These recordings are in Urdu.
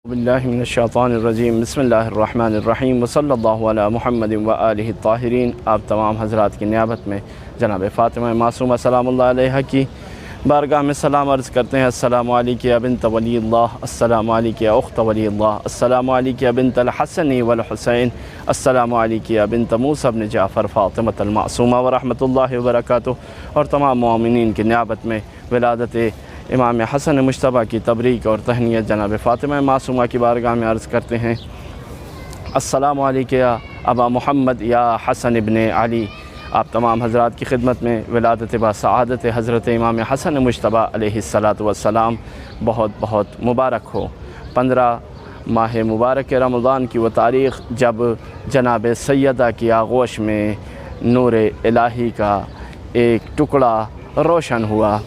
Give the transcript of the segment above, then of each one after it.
باللہ من الشیطان الرجیم بسم اللہ الرحمن الرحیم وصلی اللہ علی محمد و آلہ الطاہرین۔ آپ تمام حضرات کی نیابت میں جناب فاطمہ معصومہ سلام اللہ علیہ کی بارگاہ میں سلام عرض کرتے ہیں۔ السلام علیکم یا بنت ولی اللہ، السلام علیکم یا اخت ولی اللہ، السلام علیکم یا بنت الحسن والحسین، السلام علیکم یا بنت موسیٰ بن جعفر فاطمہ المعصومہ ورحمۃ اللہ وبرکاتہ۔ اور تمام مومنین کی نیابت میں ولادت امام حسن مجتبیٰ کی تبریک اور تہنیت جناب فاطمہ معصومہ کی بارگاہ میں عرض کرتے ہیں۔ السلام علیکم یا ابا محمد یا حسن ابن علی۔ آپ تمام حضرات کی خدمت میں ولادت با سعادت حضرت امام حسن مجتبیٰ علیہ السلام بہت بہت مبارک ہو۔ 15 ماہ مبارک رمضان کی وہ تاریخ جب جناب سیدہ کی آغوش میں نور الہی کا ایک ٹکڑا روشن ہوا۔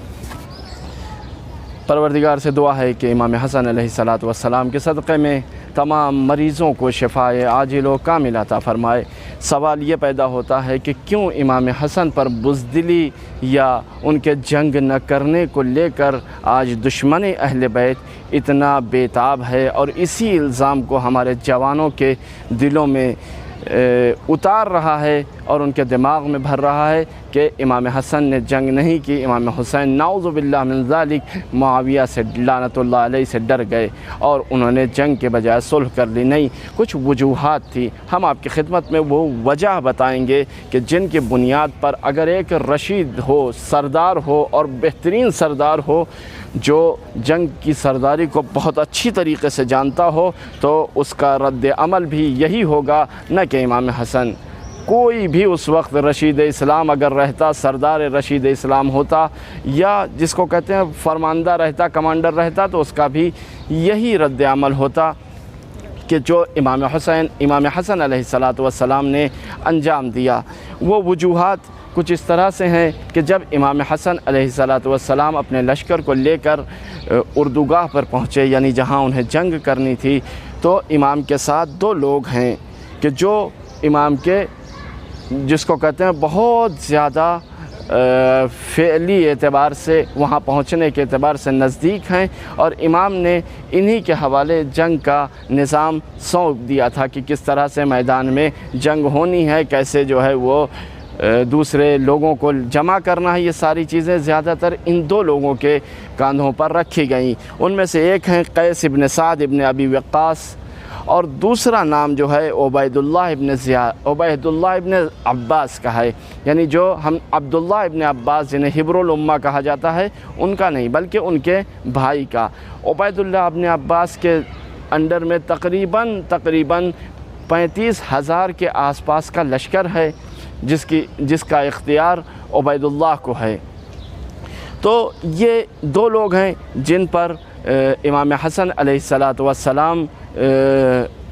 پروردگار سے دعا ہے کہ امام حسن علیہ السلام کے صدقے میں تمام مریضوں کو شفائے عاجل و کامل عطا فرمائے۔ سوال یہ پیدا ہوتا ہے کہ کیوں امام حسن پر بزدلی یا ان کے جنگ نہ کرنے کو لے کر آج دشمن اہل بیت اتنا بے تاب ہے اور اسی الزام کو ہمارے جوانوں کے دلوں میں اتار رہا ہے اور ان کے دماغ میں بھر رہا ہے کہ امام حسن نے جنگ نہیں کی، امام حسین نعوذ باللہ من ذالک معاویہ سے لعنت اللہ علیہ سے ڈر گئے اور انہوں نے جنگ کے بجائے صلح کر لی۔ نہیں، کچھ وجوہات تھی، ہم آپ کی خدمت میں وہ وجہ بتائیں گے کہ جن کی بنیاد پر اگر ایک رشید ہو، سردار ہو اور بہترین سردار ہو جو جنگ کی سرداری کو بہت اچھی طریقے سے جانتا ہو تو اس کا رد عمل بھی یہی ہوگا، نہ کہ امام حسن۔ کوئی بھی اس وقت رشید اسلام اگر رہتا، سردار رشید اسلام ہوتا یا جس کو کہتے ہیں فرماندہ رہتا، کمانڈر رہتا، تو اس کا بھی یہی رد عمل ہوتا کہ جو امام حسن علیہ السلام نے انجام دیا۔ وہ وجوہات کچھ اس طرح سے ہیں کہ جب امام حسن علیہ السلام اپنے لشکر کو لے کر اردوگاہ پر پہنچے، یعنی جہاں انہیں جنگ کرنی تھی، تو امام کے ساتھ 2 لوگ ہیں کہ جو امام کے جس کو کہتے ہیں بہت زیادہ فعلی اعتبار سے وہاں پہنچنے کے اعتبار سے نزدیک ہیں، اور امام نے انہی کے حوالے جنگ کا نظام سونپ دیا تھا کہ کس طرح سے میدان میں جنگ ہونی ہے، کیسے جو ہے وہ دوسرے لوگوں کو جمع کرنا ہے۔ یہ ساری چیزیں زیادہ تر ان 2 لوگوں کے کاندھوں پر رکھی گئیں۔ ان میں سے ایک ہیں قیس ابن سعد ابن ابی وقاص، اور دوسرا نام جو ہے عبید اللہ ابن عباس کا ہے، یعنی جو ہم عبداللہ ابن عباس جنہیں حبر الامہ کہا جاتا ہے ان کا نہیں بلکہ ان کے بھائی کا۔ عبید اللہ ابن عباس کے انڈر میں تقریباً 35,000 کے آس پاس کا لشکر ہے جس کا اختیار عبید اللہ کو ہے۔ تو یہ 2 لوگ ہیں جن پر امام حسن علیہ السلام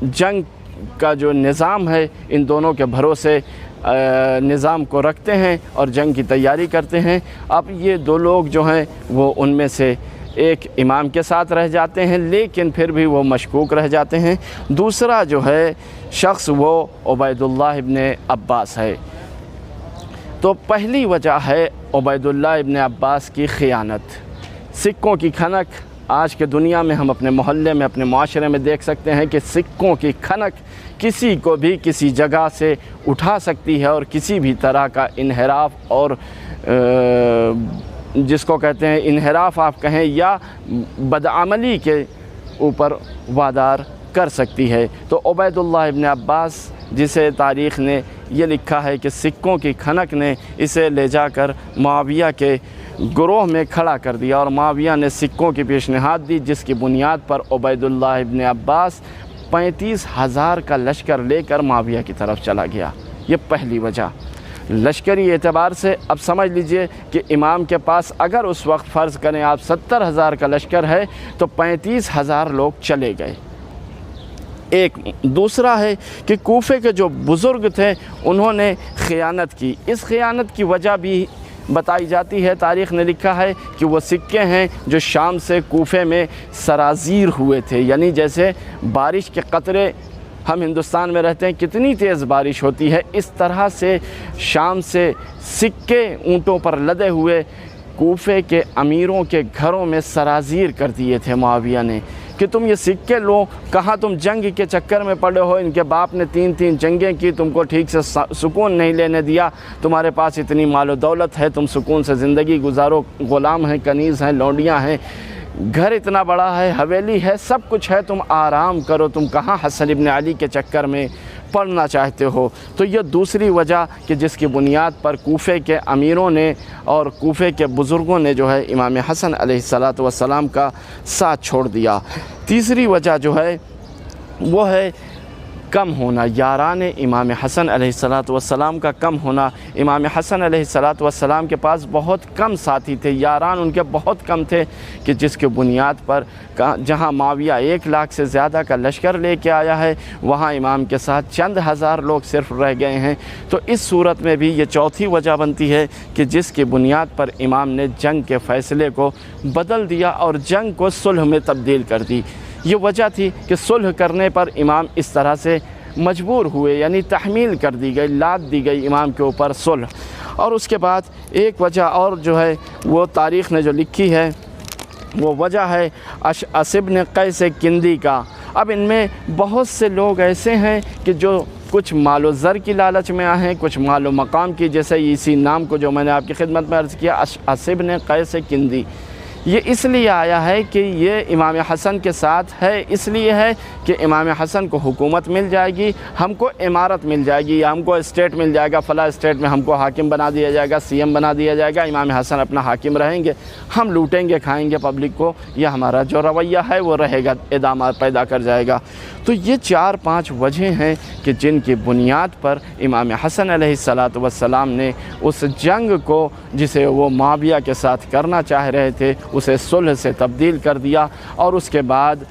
جنگ کا جو نظام ہے ان دونوں کے بھروسے نظام کو رکھتے ہیں اور جنگ کی تیاری کرتے ہیں۔ اب یہ 2 لوگ جو ہیں وہ ان میں سے ایک امام کے ساتھ رہ جاتے ہیں لیکن پھر بھی وہ مشکوک رہ جاتے ہیں۔ دوسرا جو ہے شخص وہ عبید اللہ ابن عباس ہے۔ تو پہلی وجہ ہے عبید اللہ ابن عباس کی خیانت، سکوں کی کھنک۔ آج کے دنیا میں ہم اپنے محلے میں، اپنے معاشرے میں دیکھ سکتے ہیں کہ سکوں کی کھنک کسی کو بھی کسی جگہ سے اٹھا سکتی ہے اور کسی بھی طرح کا انحراف اور جس کو کہتے ہیں انحراف آپ کہیں یا بدعملی کے اوپر وادار کر سکتی ہے۔ تو عبید اللہ ابن عباس جسے تاریخ نے یہ لکھا ہے کہ سکوں کی کھنک نے اسے لے جا کر معاویہ کے گروہ میں کھڑا کر دیا اور معاویہ نے سکوں کی پیشنہاد دی، جس کی بنیاد پر عبید اللہ ابن عباس 35,000 کا لشکر لے کر معاویہ کی طرف چلا گیا۔ یہ پہلی وجہ لشکری اعتبار سے۔ اب سمجھ لیجئے کہ امام کے پاس اگر اس وقت فرض کریں آپ 70,000 کا لشکر ہے تو 35,000 لوگ چلے گئے۔ ایک دوسرا ہے کہ کوفے کے جو بزرگ تھے انہوں نے خیانت کی۔ اس خیانت کی وجہ بھی بتائی جاتی ہے، تاریخ نے لکھا ہے کہ وہ سکے ہیں جو شام سے کوفے میں سرازیر ہوئے تھے، یعنی جیسے بارش کے قطرے ہم ہندوستان میں رہتے ہیں کتنی تیز بارش ہوتی ہے، اس طرح سے شام سے سکے اونٹوں پر لدے ہوئے کوفے کے امیروں کے گھروں میں سرازیر کر دیے تھے معاویہ نے کہ تم یہ سکے لو، کہاں تم جنگ کے چکر میں پڑے ہو، ان کے باپ نے 3 جنگیں کی، تم کو ٹھیک سے سکون نہیں لینے دیا، تمہارے پاس اتنی مال و دولت ہے، تم سکون سے زندگی گزارو، غلام ہیں، کنیز ہیں، لونڈیاں ہیں، گھر اتنا بڑا ہے، حویلی ہے، سب کچھ ہے، تم آرام کرو، تم کہاں حسن ابن علی کے چکر میں پڑھنا چاہتے ہو۔ تو یہ دوسری وجہ کہ جس کی بنیاد پر کوفے کے امیروں نے اور کوفے کے بزرگوں نے جو ہے امام حسن علیہ السلام کا ساتھ چھوڑ دیا۔ تیسری وجہ جو ہے وہ ہے کم ہونا، یاران امام حسن علیہ السلام کا کم ہونا۔ امام حسن علیہ السلام کے پاس بہت کم ساتھی تھے، یاران ان کے بہت کم تھے، کہ جس کے بنیاد پر جہاں معاویہ 1 لاکھ سے زیادہ کا لشکر لے کے آیا ہے، وہاں امام کے ساتھ چند ہزار لوگ صرف رہ گئے ہیں۔ تو اس صورت میں بھی یہ چوتھی وجہ بنتی ہے کہ جس کی بنیاد پر امام نے جنگ کے فیصلے کو بدل دیا اور جنگ کو صلح میں تبدیل کر دی۔ یہ وجہ تھی کہ صلح کرنے پر امام اس طرح سے مجبور ہوئے، یعنی تحمیل کر دی گئی، لاد دی گئی امام کے اوپر صلح۔ اور اس کے بعد ایک وجہ اور جو ہے وہ تاریخ نے جو لکھی ہے وہ وجہ ہے اشعث بن قیس کندی کا۔ اب ان میں بہت سے لوگ ایسے ہیں کہ جو کچھ مال و زر کی لالچ میں آئے ہیں، کچھ مال و مقام کی، جیسے اسی نام کو جو میں نے آپ کی خدمت میں عرض کیا، اشعث بن قیس کندی، یہ اس لیے آیا ہے کہ یہ امام حسن کے ساتھ ہے، اس لیے ہے کہ امام حسن کو حکومت مل جائے گی، ہم کو عمارت مل جائے گی، یا ہم کو اسٹیٹ مل جائے گا، فلاں اسٹیٹ میں ہم کو حاکم بنا دیا جائے گا، CM بنا دیا جائے گا، امام حسن اپنا حاکم رہیں گے، ہم لوٹیں گے، کھائیں گے پبلک کو، یہ ہمارا جو رویہ ہے وہ رہے گا، ادامہ پیدا کر جائے گا۔ تو یہ 4-5 وجہ ہیں کہ جن کی بنیاد پر امام حسن علیہ السلام نے اس جنگ کو جسے وہ معاویہ کے ساتھ کرنا چاہ رہے تھے اسے صلح سے تبدیل کر دیا۔ اور اس کے بعد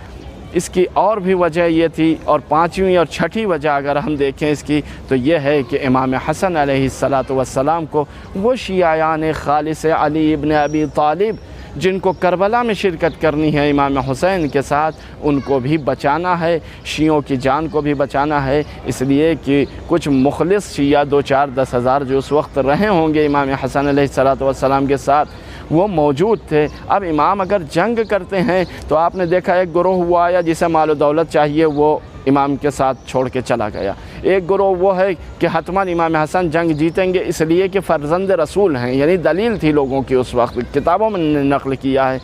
اس کی اور بھی وجہ یہ تھی، اور 5ویں اور 6ٹھی وجہ اگر ہم دیکھیں اس کی تو یہ ہے کہ امام حسن علیہ السلام کو وہ شیعیان خالص علی ابن ابی طالب جن کو کربلا میں شرکت کرنی ہے امام حسین کے ساتھ، ان کو بھی بچانا ہے، شیعوں کی جان کو بھی بچانا ہے، اس لیے کہ کچھ مخلص شیعہ 2-4-10 ہزار جو اس وقت رہے ہوں گے امام حسن علیہ السلام کے ساتھ وہ موجود تھے۔ اب امام اگر جنگ کرتے ہیں تو آپ نے دیکھا ایک گروہ وہ آیا جسے مال و دولت چاہیے، وہ امام کے ساتھ چھوڑ کے چلا گیا۔ ایک گروہ وہ ہے کہ حتماً امام حسن جنگ جیتیں گے اس لیے کہ فرزند رسول ہیں، یعنی دلیل تھی لوگوں کی اس وقت، کتابوں میں نقل کیا ہے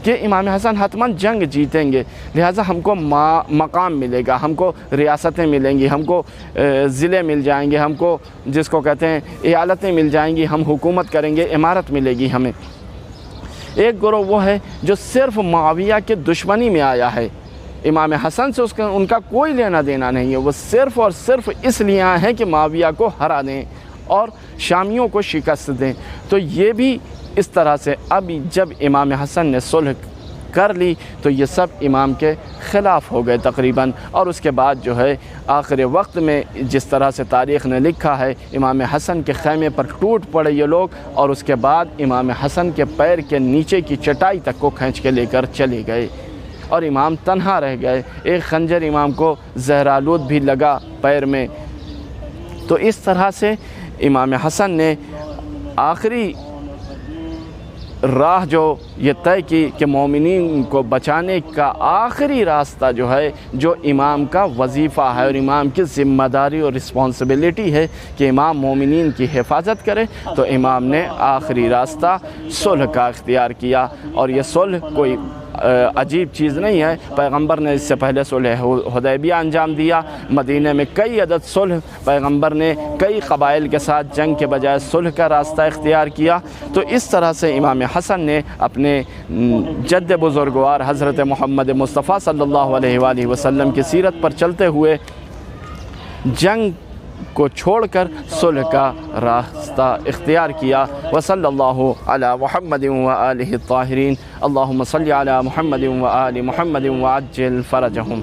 کہ امام حسن حتماً جنگ جیتیں گے، لہٰذا ہم کو مقام ملے گا، ہم کو ریاستیں ملیں گی، ہم کو ضلع مل جائیں گے، ہم کو جس کو کہتے ہیں ایالتیں مل جائیں گی، ہم حکومت کریں گے، عمارت ملے گی ہمیں۔ ایک گروہ وہ ہے جو صرف معاویہ کے دشمنی میں آیا ہے، امام حسن سے ان کا کوئی لینا دینا نہیں ہے، وہ صرف اور صرف اس لیے آئے ہیں کہ معاویہ کو ہرا دیں اور شامیوں کو شکست دیں۔ تو یہ بھی اس طرح سے اب جب امام حسن نے صلح کر لی تو یہ سب امام کے خلاف ہو گئے تقریباً، اور اس کے بعد جو ہے آخر وقت میں جس طرح سے تاریخ نے لکھا ہے امام حسن کے خیمے پر ٹوٹ پڑے یہ لوگ، اور اس کے بعد امام حسن کے پیر کے نیچے کی چٹائی تک کو کھینچ کے لے کر چلے گئے اور امام تنہا رہ گئے۔ ایک خنجر امام کو زہرآلود بھی لگا پیر میں۔ تو اس طرح سے امام حسن نے آخری راہ جو یہ طے کی کہ مومنین کو بچانے کا آخری راستہ جو ہے، جو امام کا وظیفہ ہے اور امام کی ذمہ داری اور رسپانسبلٹی ہے کہ امام مومنین کی حفاظت کرے، تو امام نے آخری راستہ صلح کا اختیار کیا۔ اور یہ صلح کوئی عجیب چیز نہیں ہے، پیغمبر نے اس سے پہلے صلح حدیبیہ انجام دیا، مدینہ میں کئی عدد صلح پیغمبر نے کئی قبائل کے ساتھ جنگ کے بجائے صلح کا راستہ اختیار کیا۔ تو اس طرح سے امام حسن نے اپنے جد بزرگوار حضرت محمد مصطفیٰ صلی اللہ علیہ وآلہ وسلم کی سیرت پر چلتے ہوئے جنگ کو چھوڑ کر صلح کا راستہ اختیار کیا۔ وصلی اللہ علی محمد وآلہ الطاہرین، اللہم صلی علی محمد وآل محمد وعجل فرجہم۔